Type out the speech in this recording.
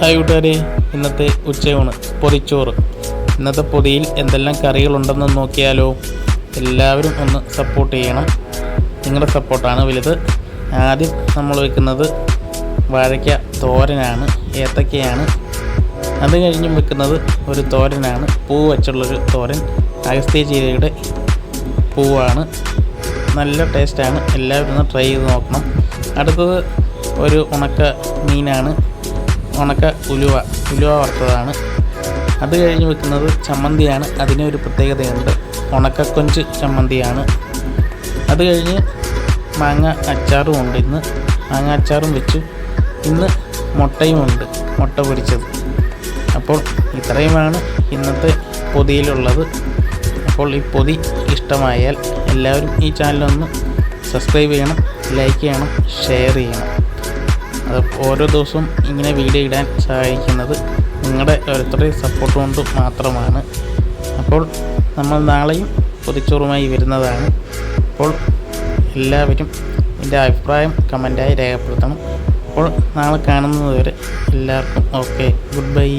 Hi കൂട്ടുകാരെ, ഇന്നത്തെ ഉച്ചയൂണ് പൊതിച്ചോറ്. ഇന്നത്തെ പൊതിയിൽ എന്തെല്ലാം കറികളുണ്ടെന്ന് നോക്കിയാലോ. എല്ലാവരും ഒന്ന് സപ്പോർട്ട് ചെയ്യണം, നിങ്ങളുടെ സപ്പോർട്ടാണ് വലുത്. ആദ്യം നമ്മൾ വെക്കുന്നത് വാഴയ്ക്ക തോരനാണ്, ഏത്തക്കയാണ്. അത് കഴിഞ്ഞും വെക്കുന്നത് ഒരു തോരനാണ്, പൂ വച്ചുള്ളൊരു തോരൻ. അഗസ്ത്യ ചീരയുടെ പൂവാണ്, നല്ല ടേസ്റ്റാണ്. എല്ലാവരും ഒന്ന് ട്രൈ ചെയ്ത് നോക്കണം. അടുത്തത് ഒരു ഉണക്ക മീനാണ്, ഉണക്ക ഉലുവ വറുത്തതാണ്. അത് കഴിഞ്ഞ് വെക്കുന്നത് ചമ്മന്തിയാണ്. അതിനൊരു പ്രത്യേകതയുണ്ട്, ഉണക്കക്കൊഞ്ച് ചമ്മന്തിയാണ്. അത് കഴിഞ്ഞ് മാങ്ങ അച്ചാറും ഉണ്ട്. ഇന്ന് മാങ്ങ അച്ചാറും വെച്ചു. ഇന്ന് മുട്ടയുമുണ്ട്, മുട്ട പൊരിച്ചത്. അപ്പോൾ ഇത്രയുമാണ് ഇന്നത്തെ പൊതിയിലുള്ളത്. അപ്പോൾ ഈ പൊതി ഇഷ്ടമായാൽ എല്ലാവരും ഈ ചാനലൊന്ന് സബ്സ്ക്രൈബ് ചെയ്യണം, ലൈക്ക് ചെയ്യണം, ഷെയർ ചെയ്യണം. അത് ഓരോ ദിവസവും ഇങ്ങനെ വീഡിയോ ഇടാൻ സഹായിക്കുന്നത് നിങ്ങളുടെ ഓരോരുത്തരുടെ സപ്പോർട്ട് കൊണ്ട് മാത്രമാണ്. അപ്പോൾ നമ്മൾ നാളെയും പൊതിച്ചോറുമായി വരുന്നതാണ്. അപ്പോൾ എല്ലാവരും എൻ്റെ അഭിപ്രായം കമൻറ്റായി രേഖപ്പെടുത്തണം. അപ്പോൾ നാളെ കാണുന്നത് വരെ എല്ലാവർക്കും ഓക്കെ, ഗുഡ് ബൈ.